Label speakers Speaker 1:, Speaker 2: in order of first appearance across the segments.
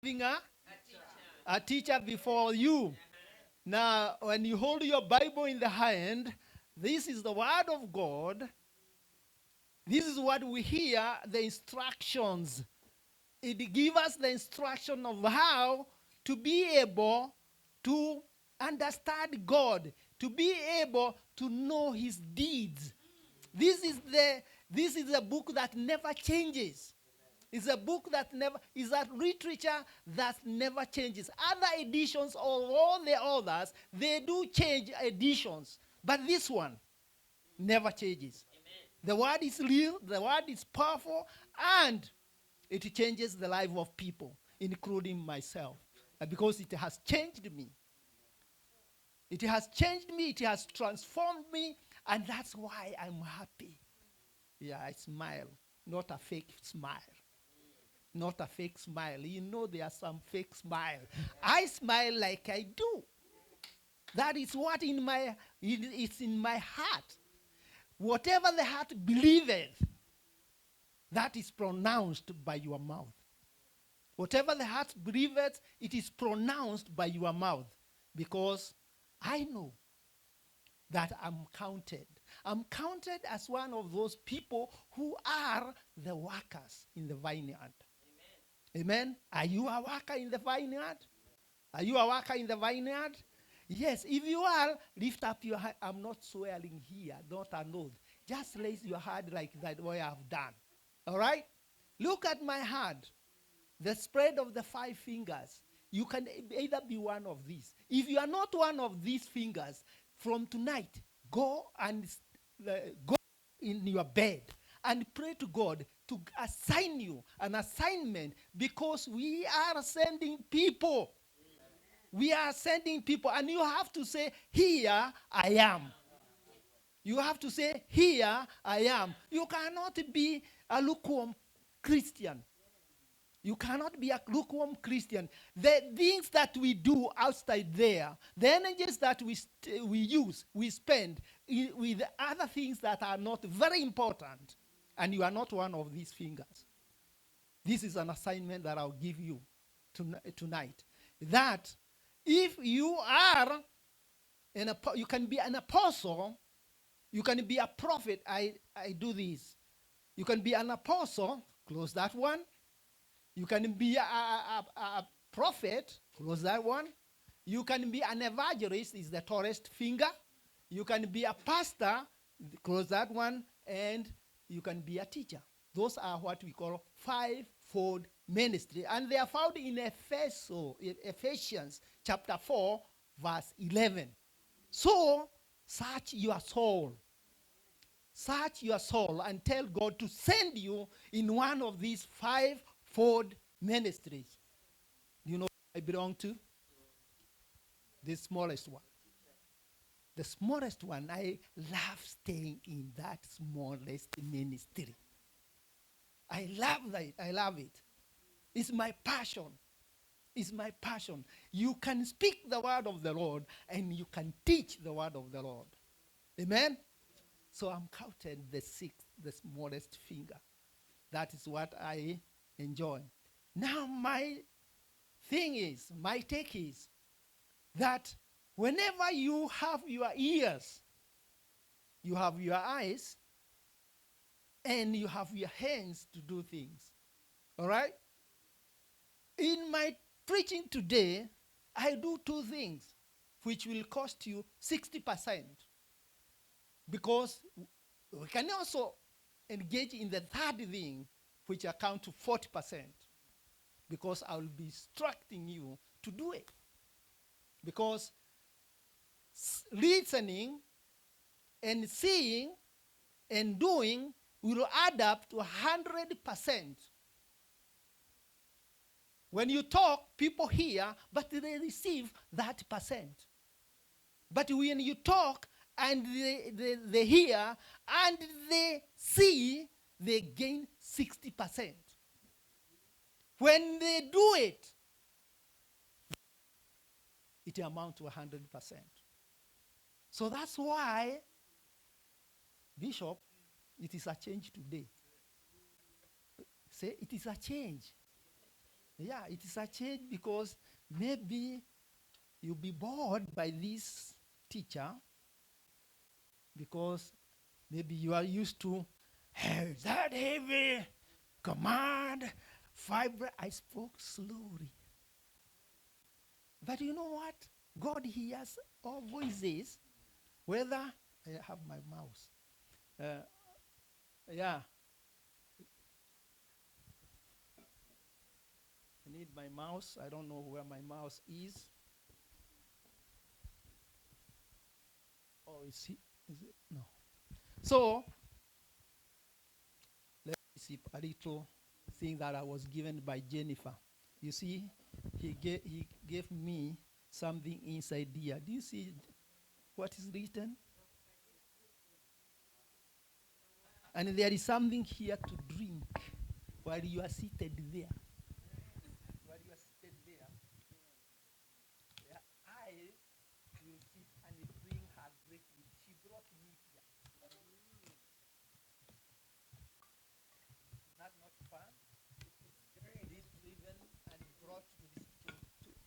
Speaker 1: having a teacher before you. Now, when you hold your Bible in the hand, this is the Word of God. This is what we hear, the instructions. It gives us the instruction of how to be able to understand God, to be able to know His deeds. This is a book that never changes. It's a book that never is a literature that never changes. Other editions or all the others, they do change editions, but this one never changes. The word is real, the word is powerful, and it changes the life of people, including myself, because it has changed me. It has changed me, it has transformed me, and that's why I'm happy. Yeah, I smile, not a fake smile. Not a fake smile. You know there are some fake smile. I smile like I do. That is what it's in my heart. Whatever the heart believeth, that is pronounced by your mouth. Whatever the heart believeth, it is pronounced by your mouth. Because I know that I'm counted. I'm counted as one of those people who are the workers in the vineyard. Amen. Are you a worker in the vineyard? Are you a worker in the vineyard? Yes. If you are, lift up your hand. I'm not swearing here, not an oath. Just raise your hand like that way I've done. All right? Look at my hand. The spread of the 5 fingers. You can either be one of these. If you are not one of these fingers, from tonight, go and go in your bed and pray to God to assign you an assignment, because we are sending people. We are sending people, and you have to say, "Here I am." You have to say, "Here I am." You cannot be a lukewarm Christian. You cannot be a lukewarm Christian. The things that we do outside there, the energies that we use, we spend with other things that are not very important, and you are not one of these fingers. This is an assignment that I'll give you tonight. That if you are, you can be an apostle, you can be a prophet. I do this. You can be an apostle, close that one. You can be a prophet, close that one. You can be an evangelist, is the tallest finger. You can be a pastor, close that one. And you can be a teacher. Those are what we call 5-fold ministry. And they are found in Ephesians chapter 4, verse 11. So, search your soul. Search your soul and tell God to send you in one of these 5-fold ministries. You know what I belong to? The smallest one. The smallest one, I love staying in that smallest ministry. I love that. I love it. It's my passion. It's my passion. You can speak the word of the Lord and you can teach the word of the Lord. Amen? So I'm counted the 6th, the smallest finger. That is what I enjoy. Now my take is that whenever you have your ears, you have your eyes, and you have your hands to do things. All right? In my preaching today, I do 2 things, which will cost you 60%. Because we can also engage in the 3rd thing, which account to 40%. Because I will be instructing you to do it. Because listening and seeing and doing will add up to 100%. When you talk, people hear, but they receive that percent. But when you talk and they hear and they see, they gain 60%. When they do it, it amounts to 100%. So that's why, Bishop, it is a change today. Say, it is a change. Yeah, it is a change because maybe you'll be bored by this teacher because maybe you are used to, hey, that heavy command, fiber. I spoke slowly. But you know what? God hears all voices, whether I have my mouse. Uh, yeah, I need my mouse. I don't know where my mouse is. Oh, is it? No. So, let's see a little thing that I was given by Jennifer. You see, he gave me something inside here. Do you see what is written? And there is something here to drink while you are seated there. While you are seated there, yeah, I will sit and bring her greatly. She brought me here. Is that not fun? This driven and brought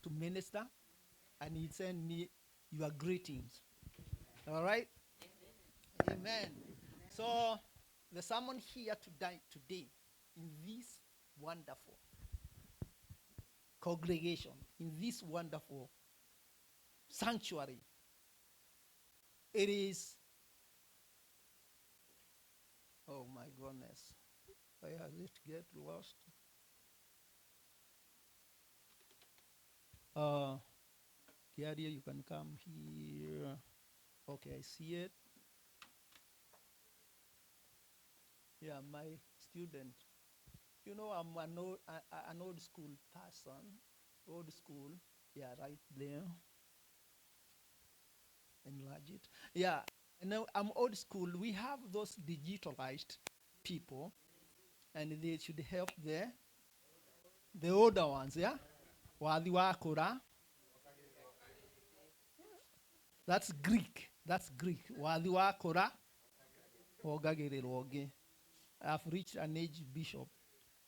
Speaker 1: to minister, and he sent me your greetings. All right? Amen. So the sermon here today in this wonderful congregation, in this wonderful sanctuary, it is, oh my goodness, why has it get lost? Kiaria, you can come here. Okay, I see it. Yeah, my student. You know, I'm an old school person. Old school. Yeah, right there. Enlarge it. Yeah, now I'm old school. We have those digitalized people, and they should help the older ones, yeah? Wathi wakura. That's Greek. That's Greek. Wathi wakura. Ogagirirwo ngi. I've reached an age, Bishop,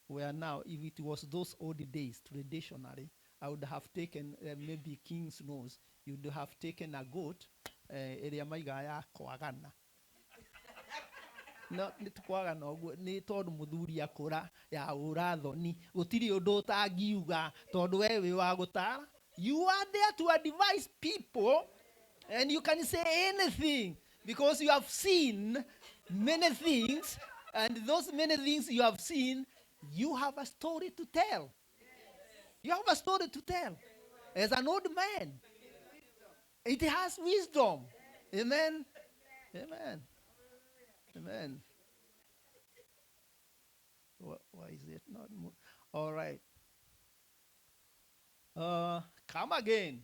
Speaker 1: where now, if it was those old days, traditionally, I would have taken maybe king's nose. You'd have taken a goat, ĩrĩa maigaga ya kwagana. No nĩ tũkwagana ũguo nĩ tondũ mũthuri akũra ya ũra thoni gũtirĩ ũndũ ũtangiuga tondũ we wĩ wa gũtara. You are there to advise people, and you can say anything because you have seen many things, and those many things you have seen, you have a story to tell. You have a story to tell. As an old man, it has wisdom. Amen. Amen. Amen. Why is it not? All right. Come again.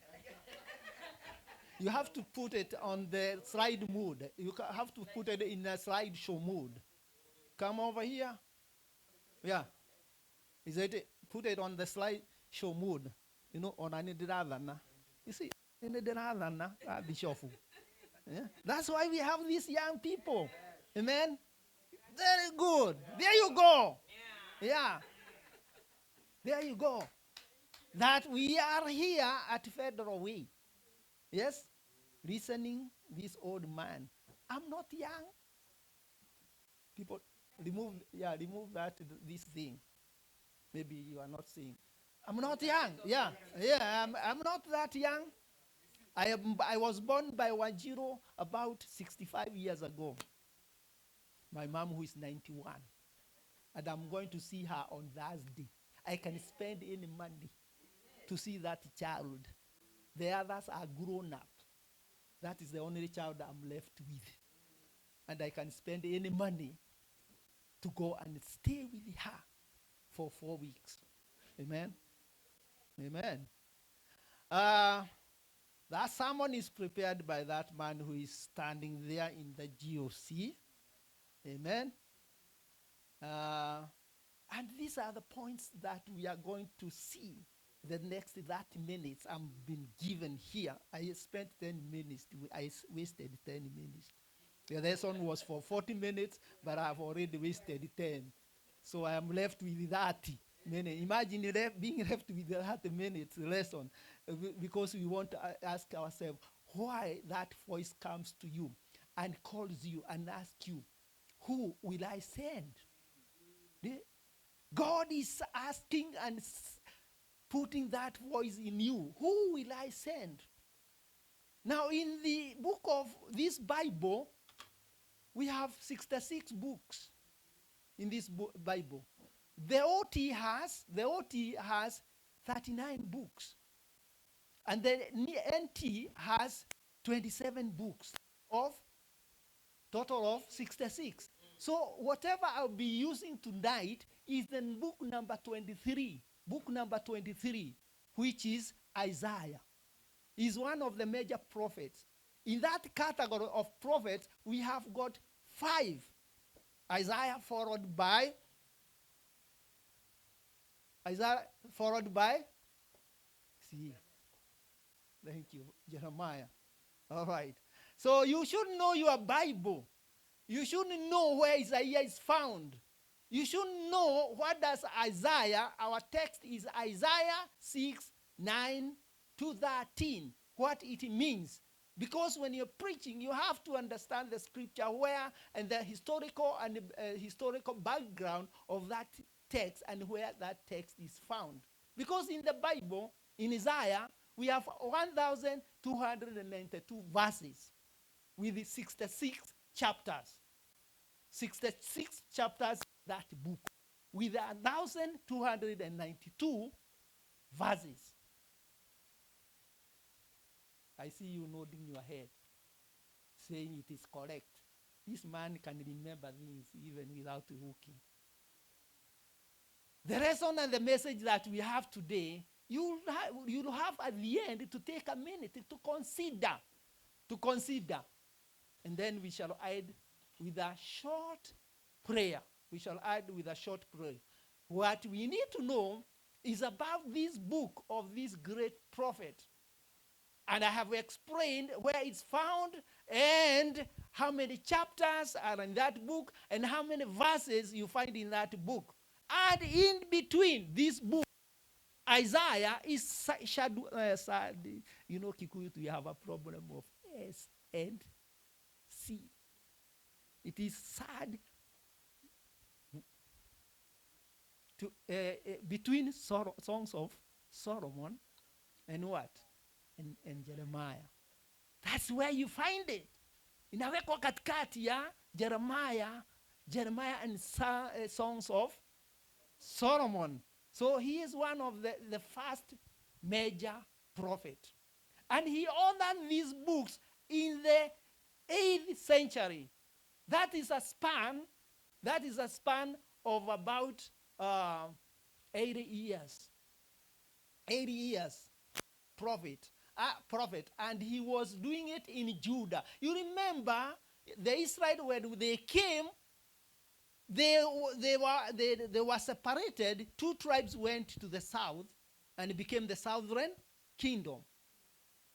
Speaker 1: You have to put it on the slide mode. You have to put it in a slideshow mode. Come over here. Yeah. Is it put it on the slideshow mode? You know, on any other. You see, in the other, Bishop. Yeah? That's why we have these young people. Amen. Very good. There you go. Yeah. There you go. That we are here at Federal Way. Yes? Listening this old man. I'm not young. People remove this thing. Maybe you are not seeing. I'm not young. Yeah. Yeah, I'm not that young. I was born by Wanjiro about 65 years ago. My mom, who is 91. And I'm going to see her on Thursday. I can spend any money to see that child. The others are grown up. That is the only child I'm left with. And I can spend any money to go and stay with her for 4 weeks. Amen. Amen. That sermon is prepared by that man who is standing there in the GOC. Amen. And these are the points that we are going to see the next 30 minutes I'm been given here. I spent 10 minutes. I wasted 10 minutes. The lesson was for 40 minutes, but I've already wasted 10. So I am left with 30. Many. Imagine being left with the 30 minutes lesson because we want to ask ourselves why that voice comes to you and calls you and asks you, who will I send? The- God is asking and putting that voice in you. Who will I send? Now, in the book of this Bible, we have 66 books in this Bible. The OT has 39 books. And the NT has 27 books of total of 66. So whatever I'll be using tonight is the book number 23. Book number 23, which is Isaiah. Is one of the major prophets. In that category of prophets, we have got 5. Isaiah followed by see, thank you, Jeremiah. All right. So you should know your Bible. You should know where Isaiah is found. You should know what does Isaiah, our text is Isaiah 6, 9 to 13, what it means. Because when you're preaching, you have to understand the scripture where and the historical background of that text and where that text is found. Because in the Bible, in Isaiah, we have 1,292 verses with 66 chapters. 66 chapters in that book with 1,292 verses. I see you nodding your head, saying it is correct. This man can remember things even without looking. The lesson and the message that we have today, you'll have at the end to take a minute to consider. And then we shall add with a short prayer. What we need to know is about this book of this great prophet. And I have explained where it's found and how many chapters are in that book and how many verses you find in that book. And in between this book, Isaiah is sad. You know, Kikuyu, we have a problem of S and C. It is sad between Songs of Solomon and what? And Jeremiah. That's where you find it. Inawekwa katikati ya Jeremiah and Songs of Solomon. So he is one of the first major prophet. And he authored these books in the 8th century. That is a span of about 80 years. 80 years, prophet. And he was doing it in Judah. You remember the Israelites, when they came, they were separated. 2 tribes went to the south and became the southern kingdom,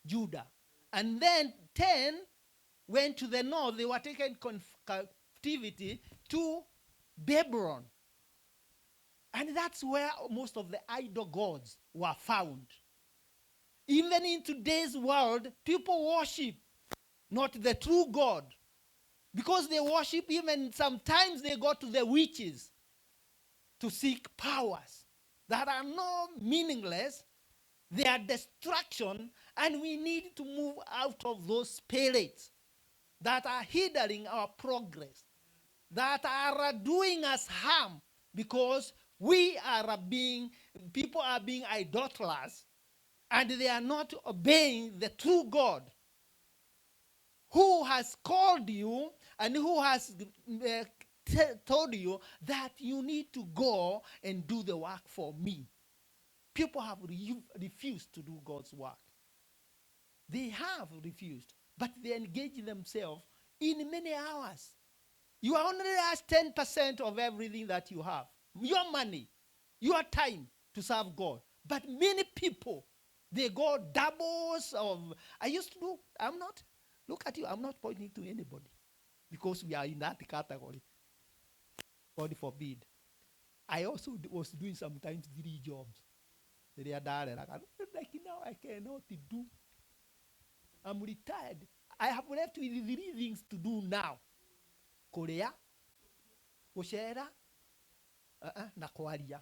Speaker 1: Judah. And then 10 went to the north. They were taken captivity to Babylon. And that's where most of the idol gods were found. Even in today's world, people worship not the true God. Because they worship, even sometimes they go to the witches to seek powers that are no meaningless. They are destruction, and we need to move out of those spirits that are hindering our progress, that are doing us harm, because people are being idolaters, and they are not obeying the true God who has called you and who has told you that you need to go and do the work for me. People have refused to do God's work. They have refused, but they engage themselves in many hours. You only ask 10% of everything that you have. Your money, your time to serve God. But many people, they go doubles of, look at you, I'm not pointing to anybody because we are in that category. God forbid. I also was doing sometimes 3 jobs. They are there, like now I cannot do. I'm retired. I have left with 3 things to do now. Korea, Kushera, na kwaria.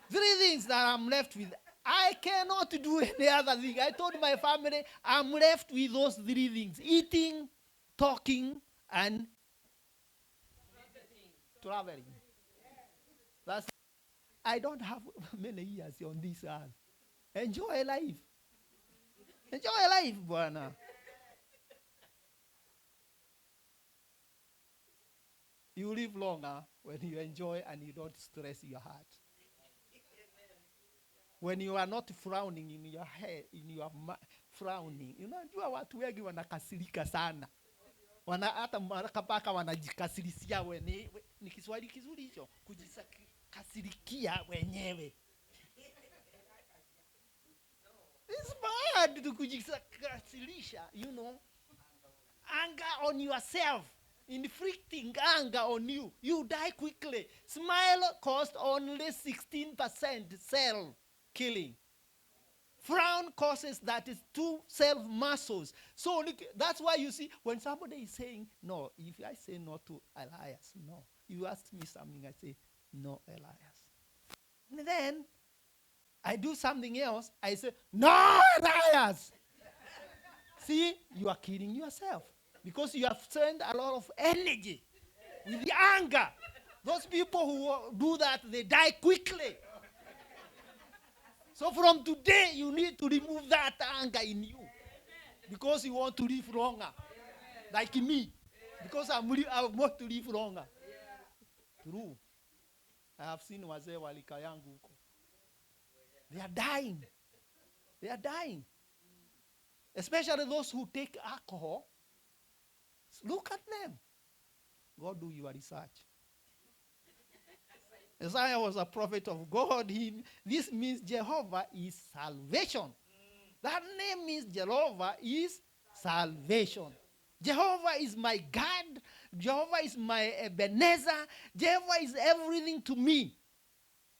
Speaker 1: 3 things that I'm left with. I cannot do any other thing. I told my family I'm left with those 3 things: eating, talking, and traveling. That's. I don't have many years on this earth. Enjoy life. Enjoy life, Bwana. You live longer when you enjoy and you don't stress your heart. When you are not frowning in your head, in your frowning. Unajua watu wengi wanakasirika sana. Hata mpaka wanajikasirisia wenyewe. Ni Kiswahili kizuri hicho, kujikasirikia wenyewe. It's bad to kujikasirisha, Anger on yourself. Inflicting anger on you. You die quickly. Smile costs only 16% cell killing. Frown causes that is 2 cell muscles. So that's why you see when somebody is saying no, if I say no to Elias, no. You ask me something, I say no, Elias. And then I do something else, I say no, Elias. See, you are killing yourself because you have spent a lot of energy with the anger. Those people who do that, they die quickly. So from today, you need to remove that anger in you because you want to live longer, like me, because I want to live longer. True. I have seen wazee walika yangu huko. They are dying. They are dying. Especially those who take alcohol. Look at them. Go do your research. Isaiah was a prophet of God. This means Jehovah is salvation. That name means Jehovah is salvation. Jehovah is my God. Jehovah is my Ebenezer. Jehovah is everything to me.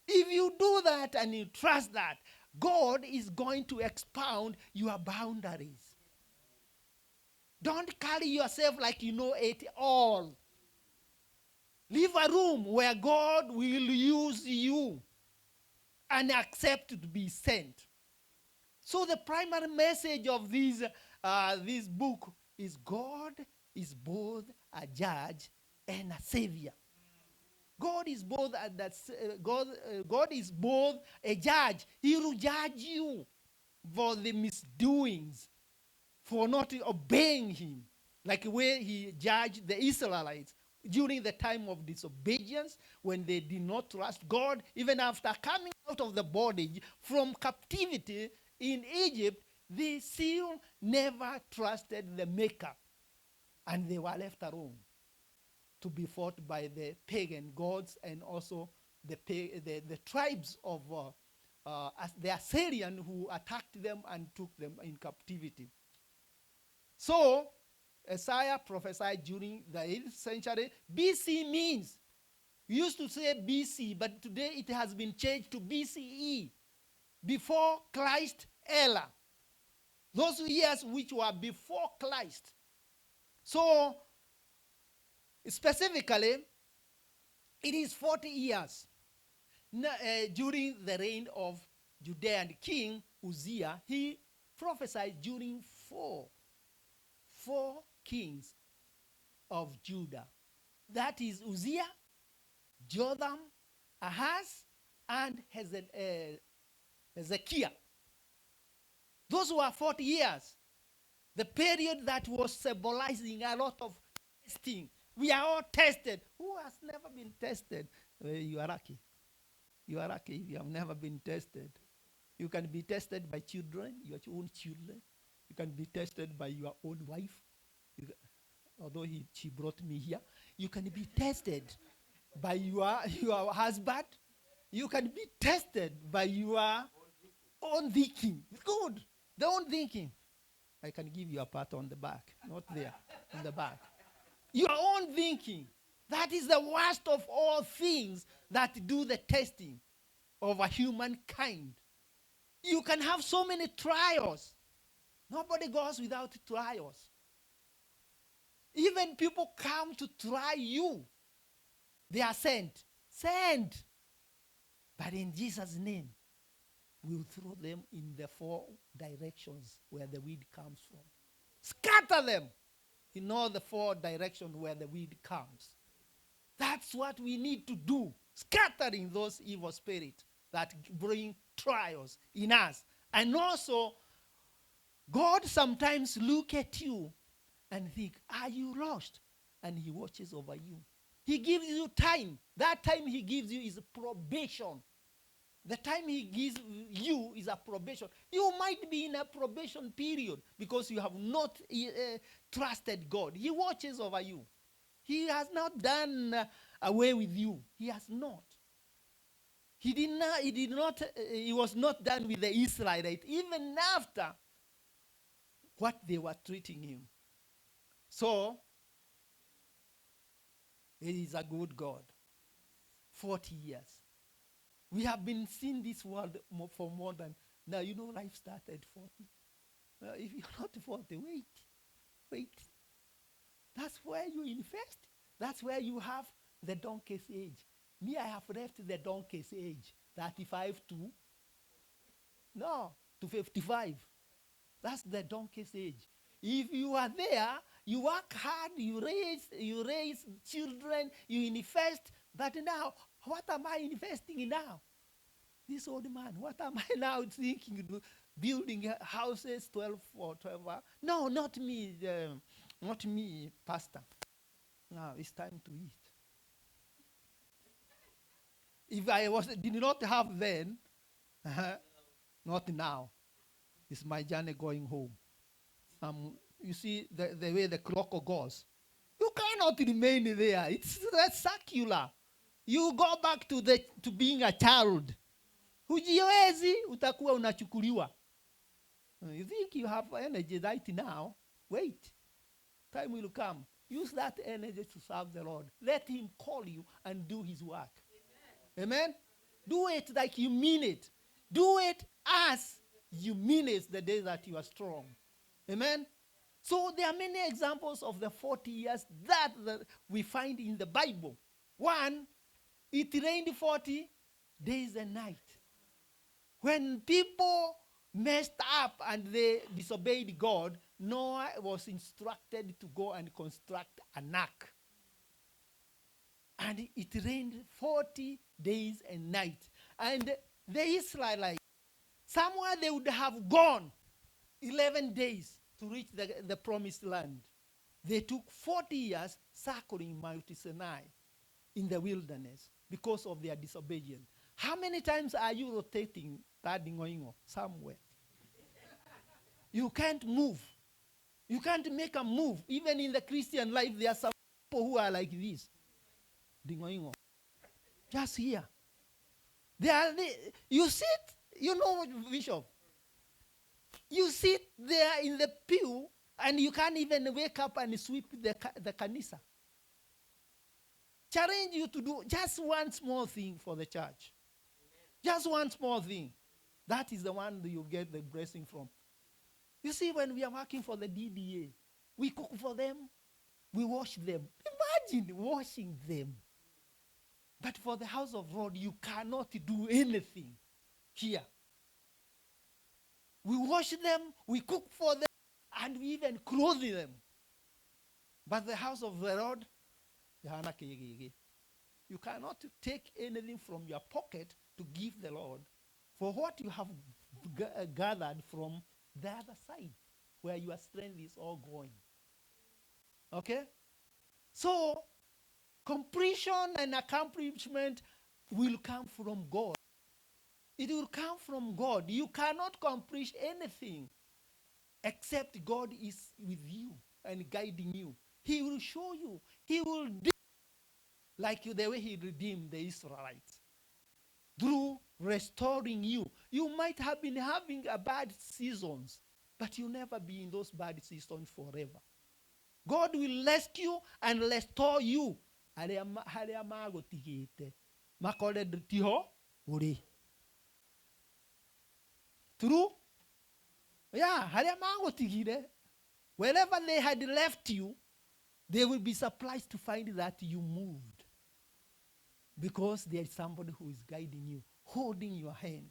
Speaker 1: If you do that and you trust that, God is going to expound your boundaries. Don't carry yourself like you know it all. Leave a room where God will use you and accept to be sent. So the primary message of this book is God is both a judge and a savior. God is both God is both a judge. He will judge you for the misdoings, for not obeying him, like the way he judged the Israelites during the time of disobedience, when they did not trust God. Even after coming out of the bondage from captivity in Egypt, they still never trusted the Maker, and they were left alone to be fought by the pagan gods and also the tribes of the Assyrian who attacked them and took them in captivity. So Isaiah prophesied during the 8th century. BC means, we used to say BC, but today it has been changed to BCE, before Christ era. Those years which were before Christ. So specifically, it is 40 years during the reign of Judean king Uzziah. He prophesied during four kings of Judah. That is Uzziah, Jotham, Ahaz, and Hezekiah. Those were 40 years. The period that was symbolizing a lot of testing. We are all tested. Who has never been tested? You are lucky. You are lucky if you have never been tested. You can be tested by children, your own children. You can be tested by your own wife. Although she brought me here. You can be tested by your husband. You can be tested by your own thinking. Good. The own thinking. I can give you a pat on the back. Not there. On the back. Your own thinking. That is the worst of all things that do the testing of a humankind. You can have so many trials. Nobody goes without trials. Even people come to try you. They are sent. Sent. But in Jesus' name, we'll throw them in the 4 directions where the wind comes from. Scatter them in all the 4 directions where the wind comes. That's what we need to do. Scattering those evil spirits that bring trials in us. And also, God sometimes look at you and think, are you lost? And he watches over you. He gives you time. That time he gives you is probation. The time he gives you is a probation. You might be in a probation period because you have not trusted God. He watches over you. He has not done away with you. He has not. He was not done with the Israelites, even after what they were treating him. So, he is a good God. 40 years. We have been seeing this world for more than, now you know life started 40. If you're not 40, wait. That's where you invest. That's where you have the donkey's age. Me, I have left the donkey's age, 35 to 55. That's the donkey's age. If you are there, you work hard, you raise children, you invest, but now, what am I investing in now? This old man, what am I now thinking? Building houses 12 for 12 hours? No, not me, pastor. Now it's time to eat. If I did not have then, not now. It's my journey going home. You see the way the clock goes. You cannot remain there. It's circular. You go back to being a child. Hujiwezi, utakuwa unachukuliwa. You think you have energy right now? Wait. Time will come. Use that energy to serve the Lord. Let him call you and do his work. Amen? Do it like you mean it. Do it as you mean it the day that you are strong. Amen? So there are many examples of the 40 years that we find in the Bible. One, it rained 40 days and nights. When people messed up and they disobeyed God, Noah was instructed to go and construct an ark. And it rained 40 days and nights. And the Israelites, somewhere they would have gone 11 days to reach the promised land. They took 40 years circling Mount Sinai in the wilderness because of their disobedience. How many times are you rotating that dingoingo somewhere? You can't move. You can't make a move. Even in the Christian life, there are some people who are like this. Dingoingo. Just here. You sit, you know, Bishop. You sit there in the pew and you can't even wake up and sweep the kanisa. Challenge you to do just one small thing for the church. Just one small thing. That is the one that you get the blessing from. You see, when we are working for the DDA, we cook for them, we wash them. Imagine washing them. But for the house of God, you cannot do anything here. We wash them, we cook for them, and we even clothe them. But the house of the Lord, you cannot take anything from your pocket to give the Lord for what you have gathered from the other side, where your strength is all going. Okay? So, completion and accomplishment will come from God. It will come from God. You cannot accomplish anything except God is with you and guiding you. He will show you. He will do like the way he redeemed the Israelites. Through restoring you. You might have been having a bad seasons, but you'll never be in those bad seasons forever. God will rescue and restore you haria magutigite makore tiho uri. True? Yeah, haria magutigire. Wherever they had left you, they will be surprised to find that you moved. Because there is somebody who is guiding you, holding your hand,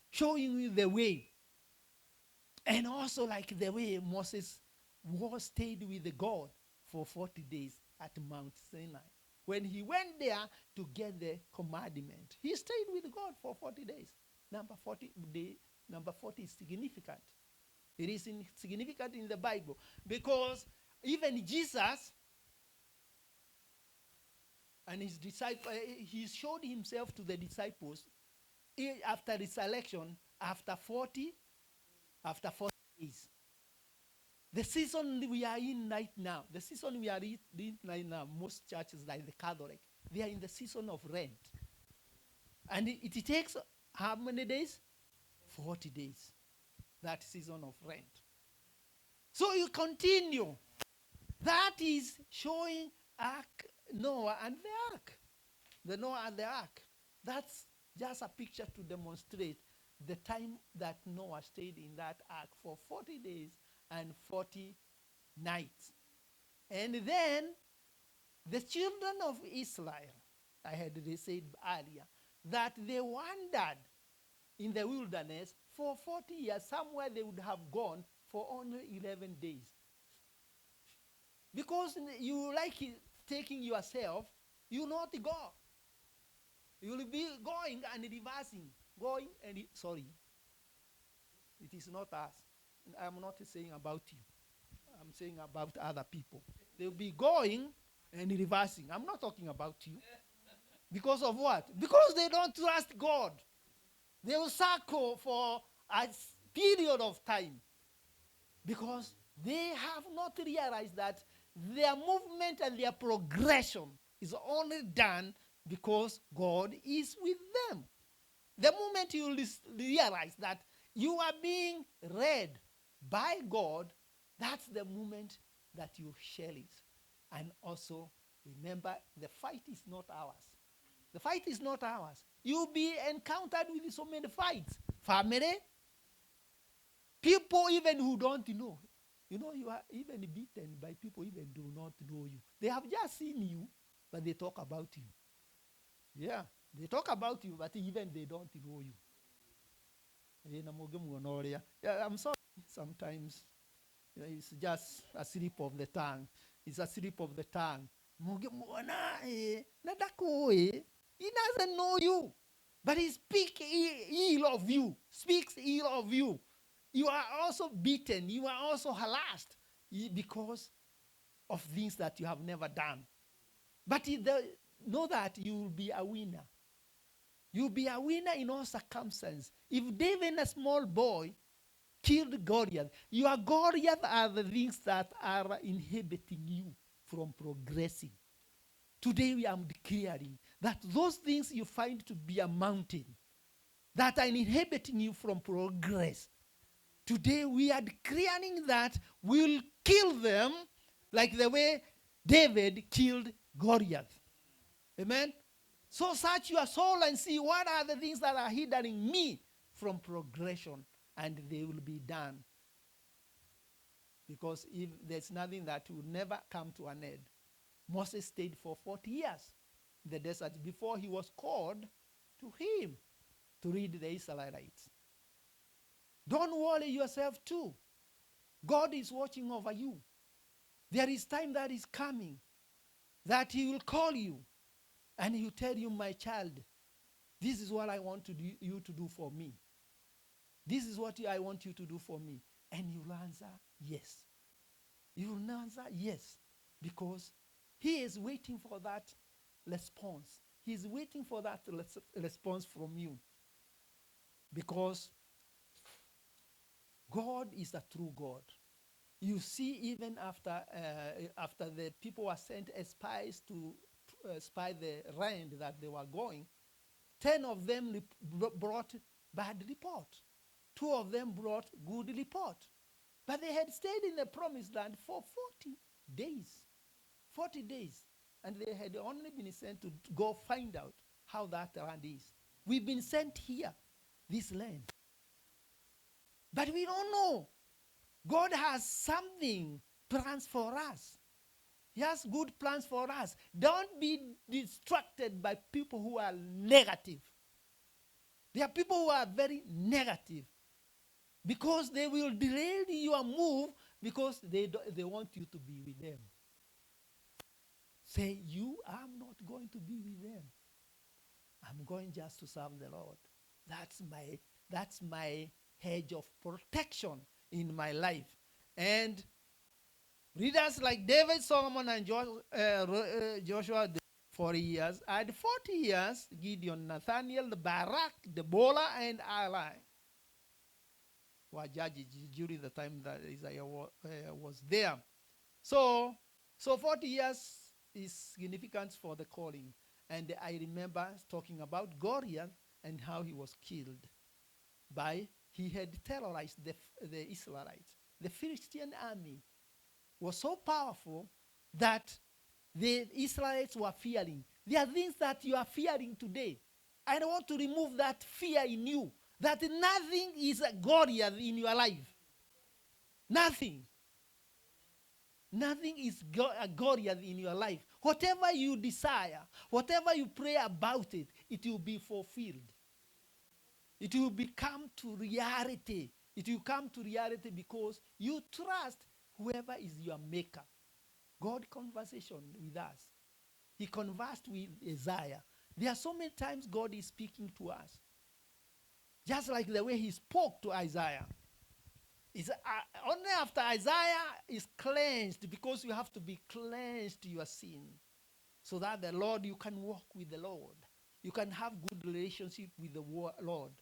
Speaker 1: showing you the way. And also like the way Moses stayed with God for 40 days at Mount Sinai. When he went there to get the commandment, he stayed with God for 40 days. Number 40 is significant. It is significant in the Bible because even Jesus and his disciples, he showed himself to the disciples after resurrection, after 40 days. The season we are in right now, most churches like the Catholic, they are in the season of Lent. And it takes how many days? 40 days. That season of Lent. So you continue. That is showing Noah and the ark. The Noah and the ark. That's just a picture to demonstrate the time that Noah stayed in that ark for 40 days and 40 nights. And then the children of Israel, I had said earlier, that they wandered in the wilderness for 40 years. Somewhere they would have gone for only 11 days. Because you like taking yourself, you not go. You will be going and reversing. Going and, sorry, it is not us. I'm not saying about you. I'm saying about other people. They'll be going and reversing. I'm not talking about you. Because of what? Because they don't trust God. They will circle for a period of time. Because they have not realized that their movement and their progression is only done because God is with them. The moment you realize that you are being led by God, that's the moment that you share it. And also, remember, the fight is not ours. The fight is not ours. You'll be encountered with so many fights. Family, people even who don't know. You know, you are even beaten by people even do not know you. They have just seen you, but they talk about you. Yeah, they talk about you, but even they don't know you. Yeah, I'm sorry. Sometimes it's just a slip of the tongue. It's a slip of the tongue. He doesn't know you, but he speaks ill of you. Speaks ill of you. You are also beaten. You are also harassed because of things that you have never done. But know that you will be a winner. You'll be a winner in all circumstances. If David, a small boy, killed Goliath, your Goliath are the things that are inhibiting you from progressing. Today I am declaring that those things you find to be a mountain that are inhibiting you from progress, today we are declaring that we'll kill them like the way David killed Goliath. Amen? So search your soul and see what are the things that are hindering me from progression, and they will be done. Because if there's nothing that will never come to an end. Moses stayed for 40 years in the desert before he was called to him to lead the Israelites. Don't worry yourself too. God is watching over you. There is time that is coming that he will call you and he will tell you, my child, this is what I want you to do for me. This is what I want you to do for me. And you will answer yes. You will answer yes, because he is waiting for that response. He is waiting for that response from you. Because God is a true God. You see, even after the people were sent as spies to spy the land that they were going, 10 of them brought bad report. 2 of them brought good report. But they had stayed in the promised land for 40 days. 40 days. And they had only been sent to go find out how that land is. We've been sent here, this land. But we don't know. God has something, plans for us. He has good plans for us. Don't be distracted by people who are negative. There are people who are very negative because they will derail your move because they want you to be with them. Say, I'm not going to be with them. I'm going just to serve the Lord. That's my hedge of protection in my life. And readers like David, Solomon, and Joshua, 40 years. At 40 years, Gideon, Nathaniel, Barak, Deborah, and Ali were judges during the time that Isaiah was there. So 40 years is significant for the calling. And I remember talking about Goliath and how he was killed he had terrorized the Israelites. The Philistine army was so powerful that the Israelites were fearing. There are things that you are fearing today. I want to remove that fear in you, that nothing is a Goliath in your life. Nothing. Nothing is a Goliath in your life. Whatever you desire, whatever you pray about it, it will be fulfilled. It will become to reality. It will come to reality because you trust whoever is your maker. God conversation with us. He conversed with Isaiah. There are so many times God is speaking to us. Just like the way he spoke to Isaiah. Only after Isaiah is cleansed, because you have to be cleansed your sin, so that the Lord, you can walk with the Lord. You can have good relationship with the Lord.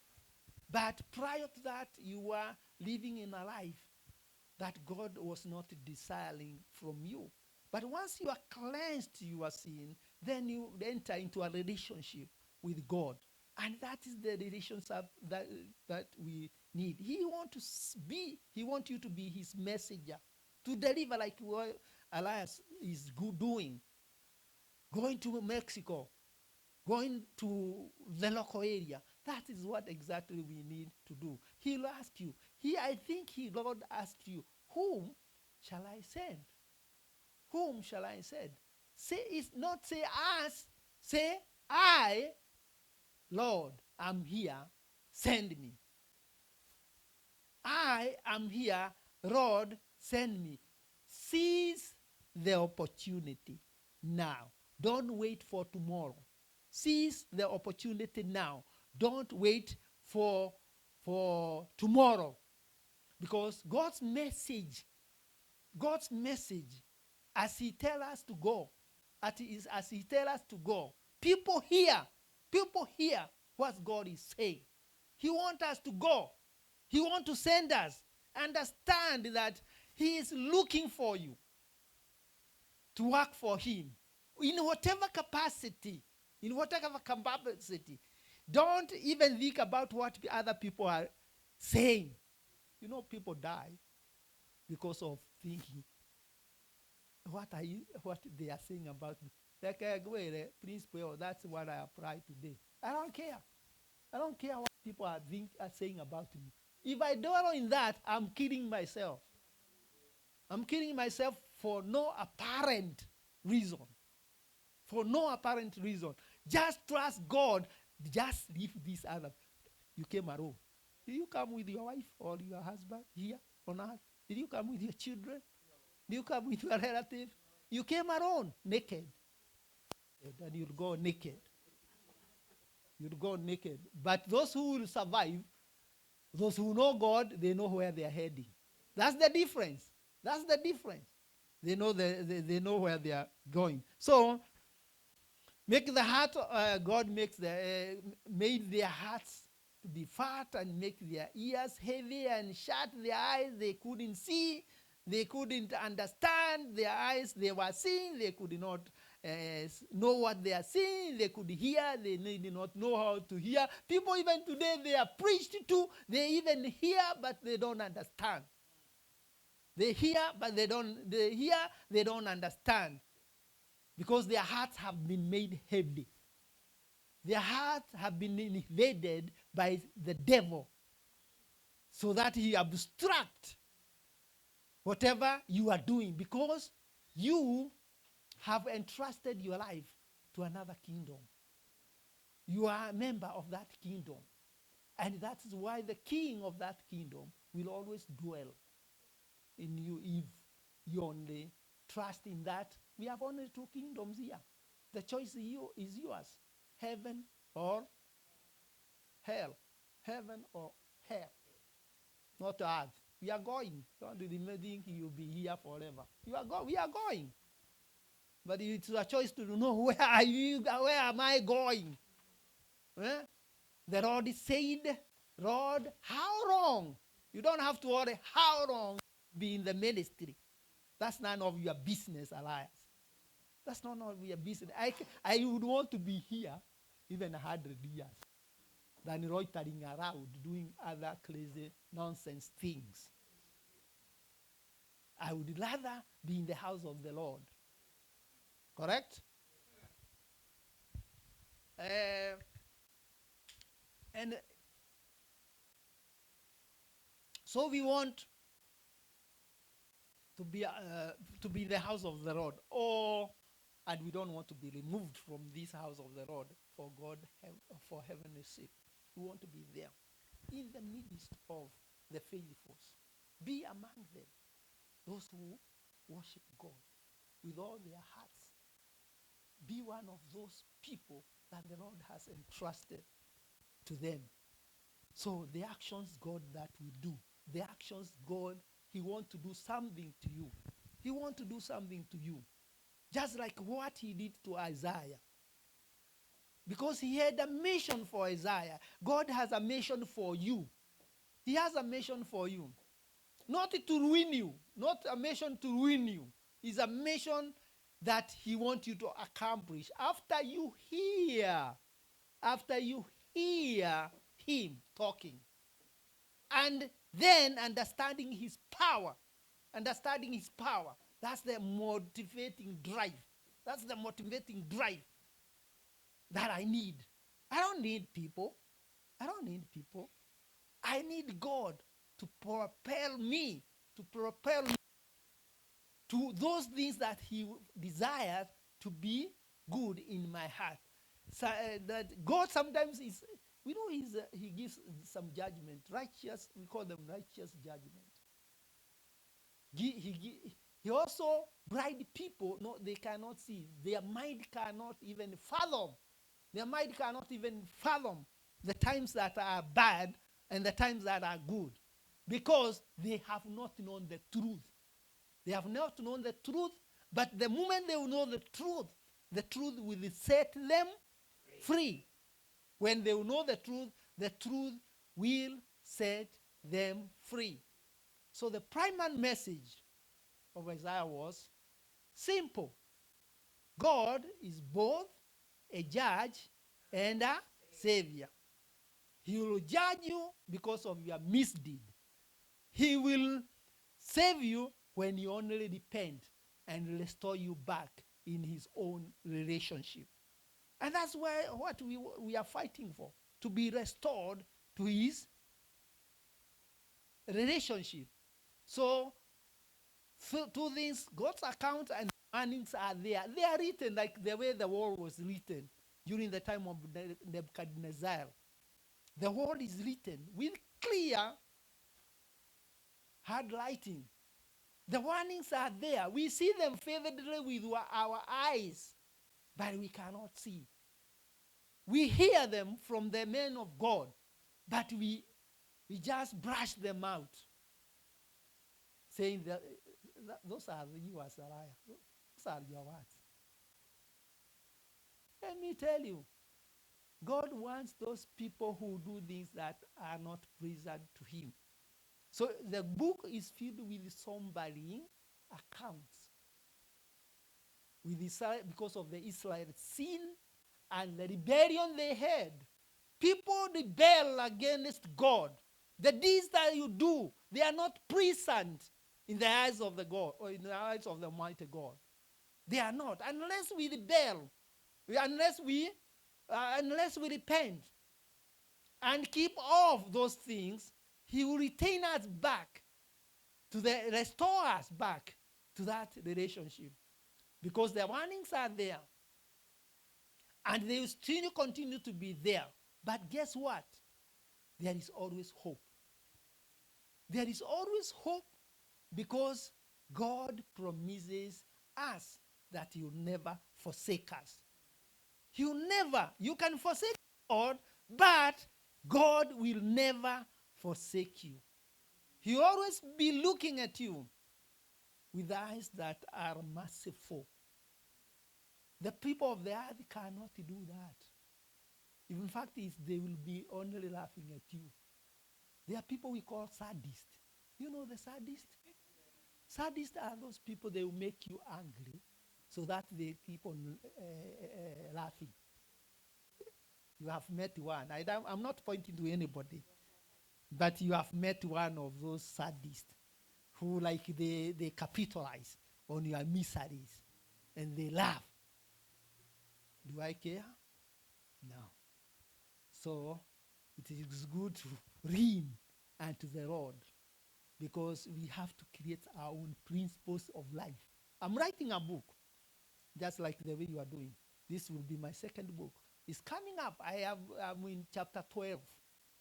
Speaker 1: But prior to that, you were living in a life that God was not desiring from you. But once you are cleansed your sin, then you enter into a relationship with God. And that is the relationship that we need. He wants you to be his messenger, to deliver like what Elias is doing, going to Mexico, going to the local area. That is what exactly we need to do. He'll ask you. I think Lord asked you, whom shall I send? Whom shall I send? It's not say us, say I, Lord, am here, send me. I am here, Lord, send me. Seize the opportunity now. Don't wait for tomorrow. Seize the opportunity now. Don't wait for tomorrow. Because God's message, as he tells us to go, as he tells us to go, people hear what God is saying. He wants us to go. He wants to send us. Understand that he is looking for you to work for him in whatever capacity. Don't even think about what other people are saying. You know, people die because of thinking what they are saying about me. Like principle, that's what I apply today. I don't care. I don't care what people are saying about me. If I dwell in that, I'm killing myself. I'm killing myself for no apparent reason. For no apparent reason. Just trust God. Just leave this other. You came alone. Did you come with your wife or your husband here on earth? Did you come with your children? Did you come with your relative? You came alone, naked. And you'll go naked. You'll go naked. But those who will survive, those who know God, they know where they are heading. That's the difference. That's the difference. They know they know where they are going. So, make the heart. God made their hearts to be fat and make their ears heavy and shut their eyes. They couldn't see. They couldn't understand. Their eyes, they were seeing. They could not know what they are seeing. They could hear. They did not know how to hear. People even today, they are preached to. They even hear, but they don't understand. They hear, but they don't understand. because their hearts have been made heavy. Their hearts have been invaded by the devil so that he obstructs whatever you are doing, because you have entrusted your life to another kingdom. You are a member of that kingdom. And that is why the king of that kingdom will always dwell in you if you only trust in that. We have only two kingdoms here. The choice is yours, heaven or hell. Heaven or hell, not earth. We are going. Don't think you'll be here forever. We are going. But it's a choice to know, where are you? Where am I going? Eh? The Lord said, Lord, how long? You don't have to worry how long be in the ministry. That's none of your business, Elias. That's none of your business. I would want to be here even 100 years than loitering around doing other crazy nonsense things. I would rather be in the house of the Lord. Correct? And so we want to be in the house of the Lord, and we don't want to be removed from this house of the Lord for heaven's sake. We want to be there, in the midst of the faithful. Be among them, those who worship God with all their hearts. Be one of those people that the Lord has entrusted to them. So the actions God that we do, the actions God, he wants to do something to you. He wants to do something to you. Just like what he did to Isaiah. Because he had a mission for Isaiah. God has a mission for you. He has a mission for you. Not to ruin you. Not a mission to ruin you. It's a mission that he wants you to accomplish after you hear him talking. And then understanding his power. That's the motivating drive. That's the motivating drive that I need. I don't need people. I need God to propel me to those things that he desires to be good in my heart. So, that God sometimes is, he gives some judgment, righteous, we call them righteous judgment. He also blind people, no, they cannot see. Their mind cannot even fathom. The times that are bad and the times that are good, because they have not known the truth. They have not known the truth, but the moment they will know the truth will set them free. When they will know the truth will set them free. So the primary message of Isaiah was simple. God is both a judge and a savior. He will judge you because of your misdeed. He will save you when you only repent and restore you back in his own relationship. And that's what we are fighting for, to be restored to his relationship. So, two things, God's account and warnings are there. They are written like the way the word was written during the time of Nebuchadnezzar. The word is written with clear handwriting. The warnings are there. We see them vividly with our eyes, but we cannot see. We hear them from the men of God, but we just brush them out, saying that those are you as a liar. Those are your words. Let me tell you, God wants those people who do things that are not pleasant to him. So the book is filled with sombering accounts with Israel, because of the Israel's sin and the rebellion they had. People rebel against God. The deeds that you do, they are not pleasant in the eyes of the God, or in the eyes of the mighty God. They are not. Unless we rebel, unless we repent and keep off those things, he will retain us back restore us back to that relationship. Because the warnings are there. And they will still continue to be there. But guess what? There is always hope. There is always hope because God promises us that he will never forsake us. He will never. You can forsake God, but God will never forsake you. He will always be looking at you with eyes that are merciful. The people of the earth cannot do that. In fact, they will be only laughing at you. There are people we call sadists. You know the sadists? Sadists are those people, they will make you angry so that they keep on laughing. You have met one. I'm not pointing to anybody, but you have met one of those sadists who they capitalize on your miseries and they laugh. Do I care? No. So it is good to lean unto the Lord because we have to create our own principles of life. I'm writing a book, just like the way you are doing. This will be my second book. It's coming up. I'm in chapter 12.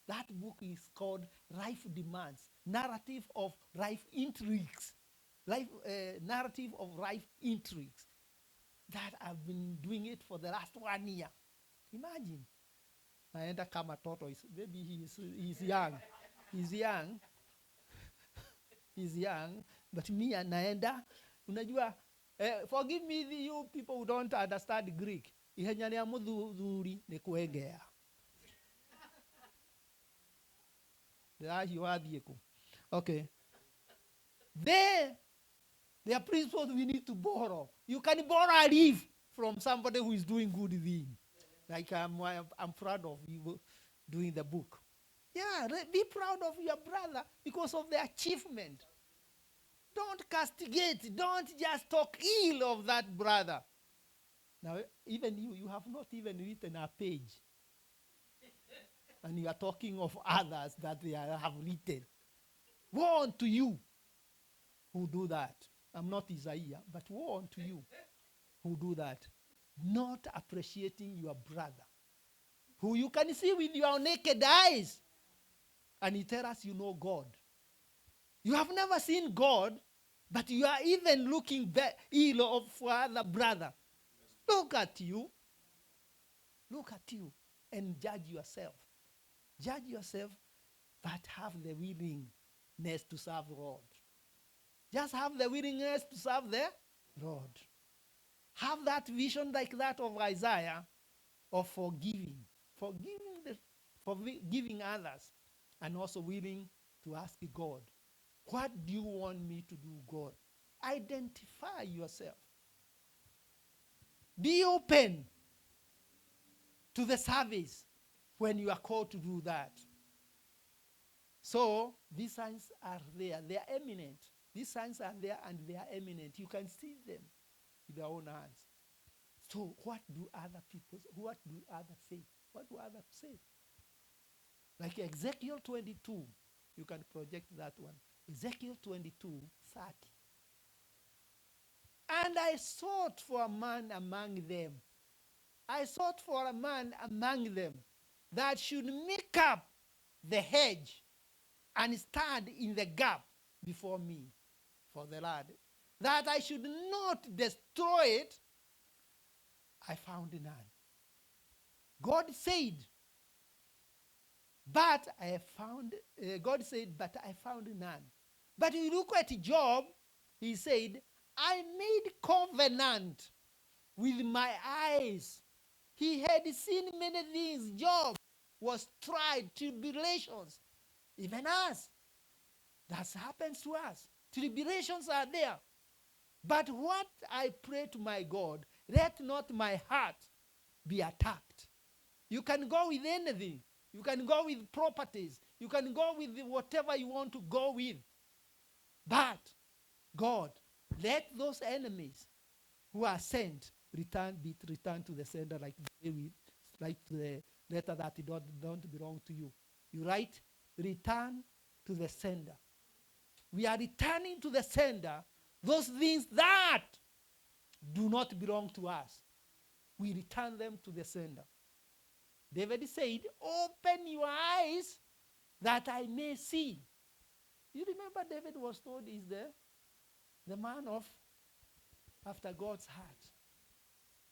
Speaker 1: That book is called Life Demands, Narrative of Life Intrigues. Narrative of Life Intrigues. That I've been doing it for the last 1 year. Imagine. Naenda kama toto. Maybe he's young. He's young. He's young. But me and naenda. Unajua, forgive me you people who don't understand Greek. Ihenya ya muthuri ni kuegea. Okay. There are principles we need to borrow. You can borrow a leaf from somebody who is doing good thing. Like I'm proud of you doing the book. Yeah, be proud of your brother because of the achievement. Don't castigate. Don't just talk ill of that brother. Now, even you have not even written a page. And you are talking of others that they have written. Woe unto you who do that. I'm not Isaiah, but woe unto you who do that. Not appreciating your brother, who you can see with your naked eyes. And he tells us you know God. You have never seen God, but you are even looking ill for other brother. Look at you. Look at you and judge yourself. Judge yourself, but have the willingness to serve the Lord. Just have the willingness to serve the Lord. Have that vision like that of Isaiah of forgiving others, and also willing to ask God, what do you want me to do, God? Identify yourself. Be open to the service when you are called to do that. So these signs are there. They are eminent. These signs are there and they are eminent. You can see them with your own hands. So what do other say? What do others say? Like Ezekiel 22, you can project that one. Ezekiel 22:30. And I sought for a man among them. I sought for a man among them that should make up the hedge and stand in the gap before me for the land, that I should not destroy it. I found none. God said, but I found none. But you look at Job, he said, I made covenant with my eyes. He had seen many things. Job was tried, tribulations. Even us. That happens to us. Tribulations are there. But what I pray to my God, let not my heart be attacked. You can go with anything. You can go with properties. You can go with whatever you want to go with. But God, let those enemies who are sent return to the sender like David, like to the letter that it don't belong to you. You write, return to the sender. We are returning to the sender those things that do not belong to us. We return them to the sender. David said, open your eyes that I may see. You remember David was told is the man after God's heart.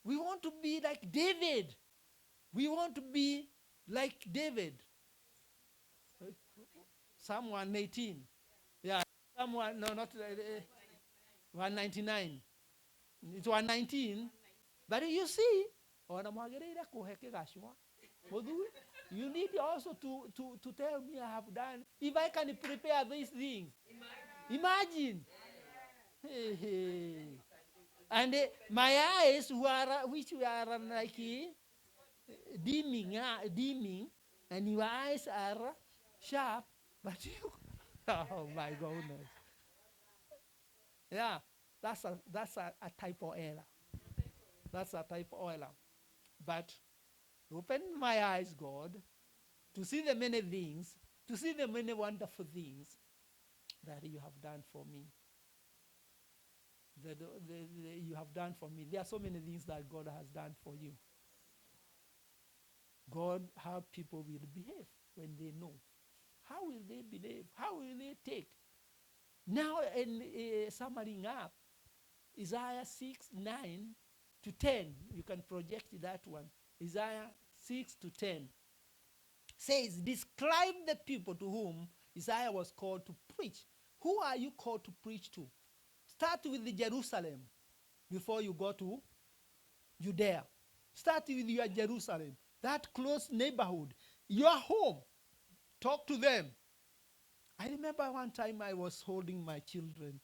Speaker 1: We want to be like David. We want to be like David. Psalm 118. Yeah, Psalm 1, no, not 199. It's 119. But you see, you need also to tell me I have done. If I can prepare these things. Imagine. Hey, hey. And my eyes which were like dimming, and your eyes are sharp, but you, oh my goodness. Yeah, that's a type of error. That's a type of error. But open my eyes, God, to see the many things, to see the many wonderful things that you have done for me. That you have done for me. There are so many things that God has done for you. God, how people will behave when they know. How will they behave? How will they take? Now, in summing up, Isaiah 6, 9 to 10, you can project that one. Isaiah 6 to 10 says, describe the people to whom Isaiah was called to preach. Who are you called to preach to? Start with the Jerusalem before you go to Judea. Start with your Jerusalem, that close neighborhood, your home. Talk to them. I remember one time I was holding my children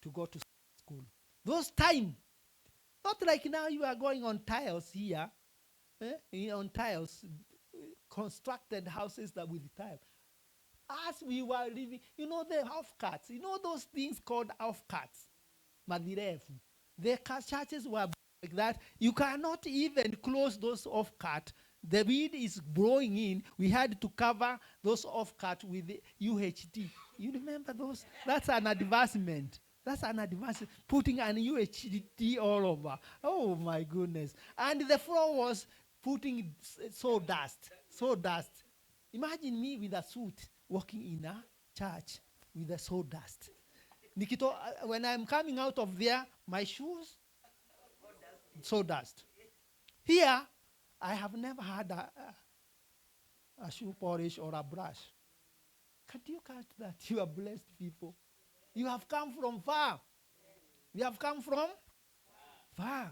Speaker 1: to go to school. Those time, not like now you are going on tiles here, on tiles, constructed houses that with tile. As we were living, you know the off-cuts, you know those things called off-cuts, madirefu. The churches were like that. You cannot even close those off-cuts. The wind is blowing in. We had to cover those off-cuts with the UHD. You remember those? That's an advancement. That's an advancement. Putting an UHD all over. Oh my goodness. And the floor was putting sawdust. Imagine me with a suit walking in a church with the sawdust. Nikito, when I'm coming out of there, my shoes, sawdust. Here, I have never had a shoe polish or a brush. Can you catch that? You are blessed people. You have come from far. You have come from far.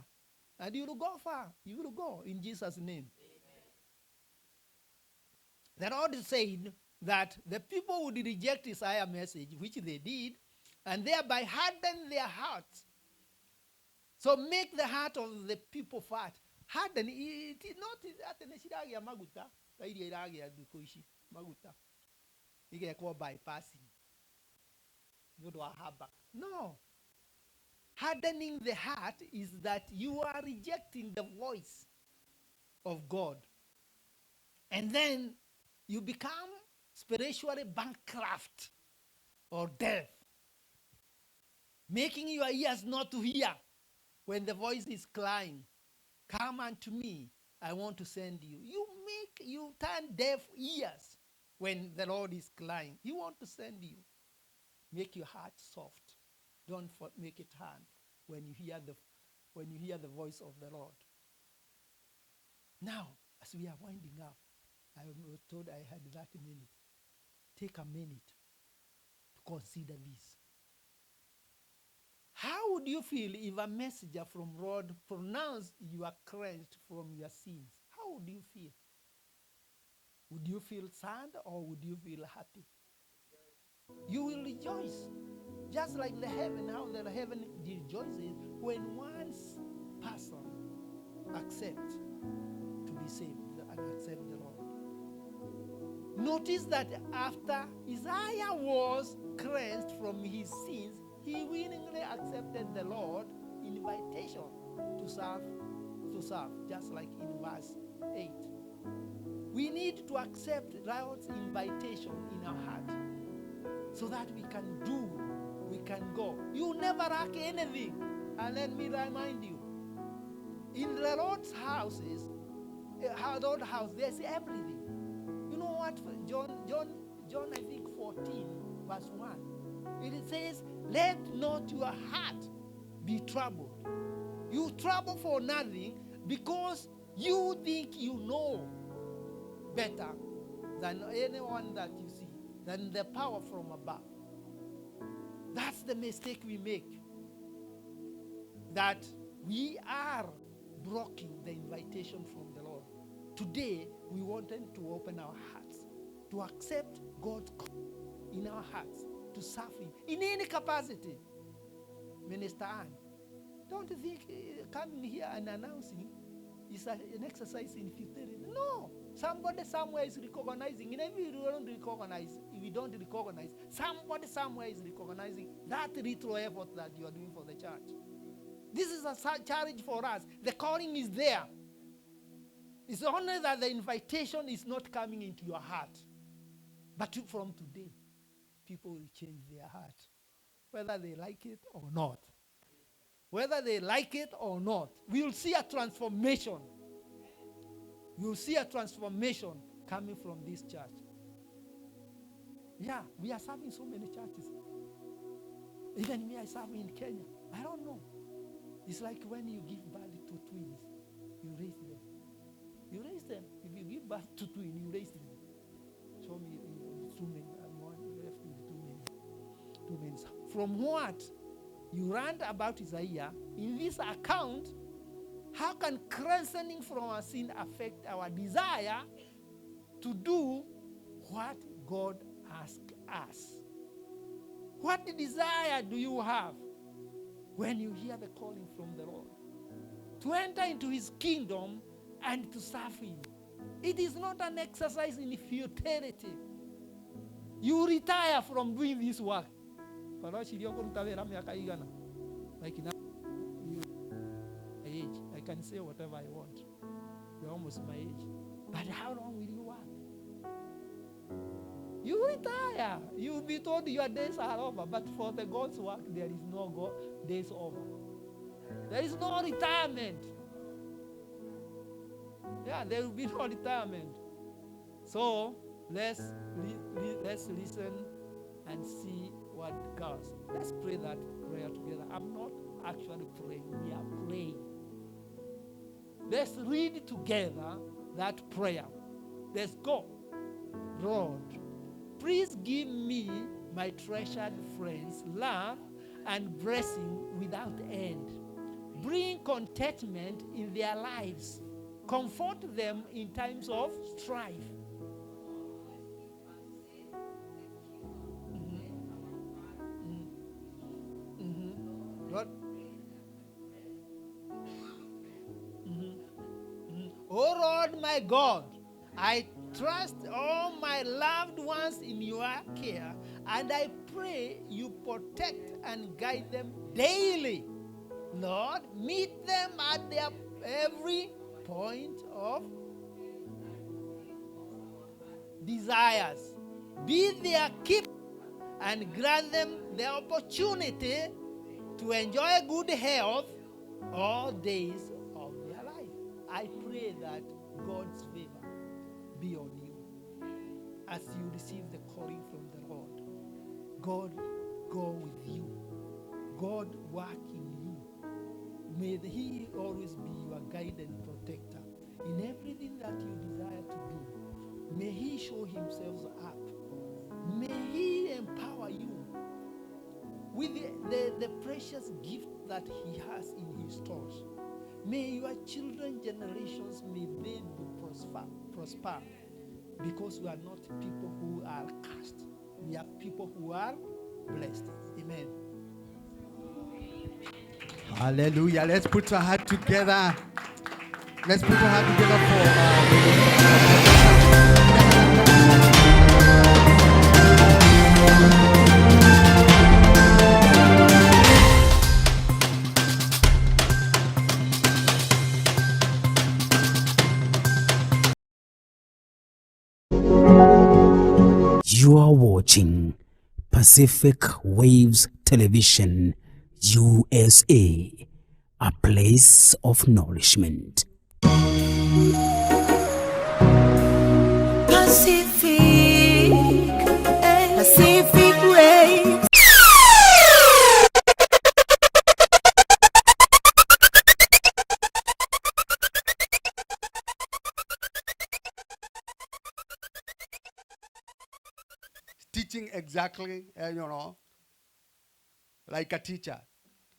Speaker 1: And you will go far. You will go in Jesus' name. The Lord said that the people would reject Isaiah's message, which they did, and thereby harden their hearts. So make the heart of the people fat. Harden it is not that maguta. Maguta. You get called bypassing. No. Hardening the heart is that you are rejecting the voice of God. And then you become spiritually bankrupt or deaf, making your ears not to hear when the voice is crying, come unto me, I want to send you. You turn deaf ears when the Lord is crying. He wants to send you. Make your heart soft. Don't make it hard when you hear the voice of the Lord. Now, as we are winding up, I was told I had that minute. Take a minute to consider this. How would you feel if a messenger from God pronounced you are cleansed from your sins? How would you feel? Would you feel sad or would you feel happy? You will rejoice. Just like the heaven, how the heaven rejoices when one person accepts to be saved and accept the Lord. Notice that after Isaiah was cleansed from his sins, he willingly accepted the Lord invitation to serve, just like in verse 8. We need to accept God's invitation in our heart so that we can do, we can go. You never lack anything. And let me remind you, in the Lord's houses, Lord's house, there's everything. You know what? John, I think 14, verse 1. It says, let not your heart be troubled. You trouble for nothing because you think you know better than anyone that you see, than the power from above. That's the mistake we make. That we are blocking the invitation from the Lord. Today, we wanted to open our hearts, to accept God's call in our hearts, to serve Him in any capacity. Minister Ann, don't think coming here and announcing is an exercise in futility. No. Somebody somewhere is recognizing. And if we don't recognize, somebody somewhere is recognizing that little effort that you are doing for the church. This is a challenge for us. The calling is there. It's only that the invitation is not coming into your heart. But from today, people will change their heart, whether they like it or not. Whether they like it or not, we will see a transformation. We will see a transformation coming from this church. Yeah, we are serving so many churches. Even me, I serve in Kenya. I don't know. It's like when you give birth to twins, you raise them. You raise them. If you give birth to twins, you raise them. Show me two men. I'm one left with two men. Two men. From what you learned about Isaiah, in this account, how can cleansing from our sin affect our desire to do what God asks us? What desire do you have when you hear the calling from the Lord? To enter into His kingdom and to serve Him. It is not an exercise in futility. You retire from doing this work. Like now, age, I can say whatever I want. You're almost my age. But how long will you work? You retire. You'll be told your days are over. But for the God's work, there is no days over. There is no retirement. Yeah, there will be no retirement. So let's listen and see what God. Let's pray that prayer together. I'm not actually praying. We are praying. Let's read together that prayer. Let's go. Lord, please give me my treasured friends, love and blessing without end. Bring contentment in their lives. Comfort them in times of strife. Lord. Oh Lord, my God, I trust all my loved ones in your care, and I pray you protect and guide them daily. Lord, meet them at their every point of desires. Be their keeper and grant them the opportunity to enjoy good health all days of their life. I pray that God's favor be on you as you receive the calling from the Lord. God go with you. God work in you. May He always be your guide and protector in everything that you desire to do. May He show Himself up. May He empower you with the precious gift that He has in His stores. May your children generations, may they prosper, because we are not people who are cursed. We are people who are blessed. Amen.
Speaker 2: Hallelujah. Let's put our heart together. Let's put our heart together for
Speaker 3: watching Pacific Waves Television USA, a place of nourishment.
Speaker 4: Pacific Waves.
Speaker 2: Teaching exactly, like a teacher.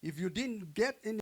Speaker 2: If you didn't get any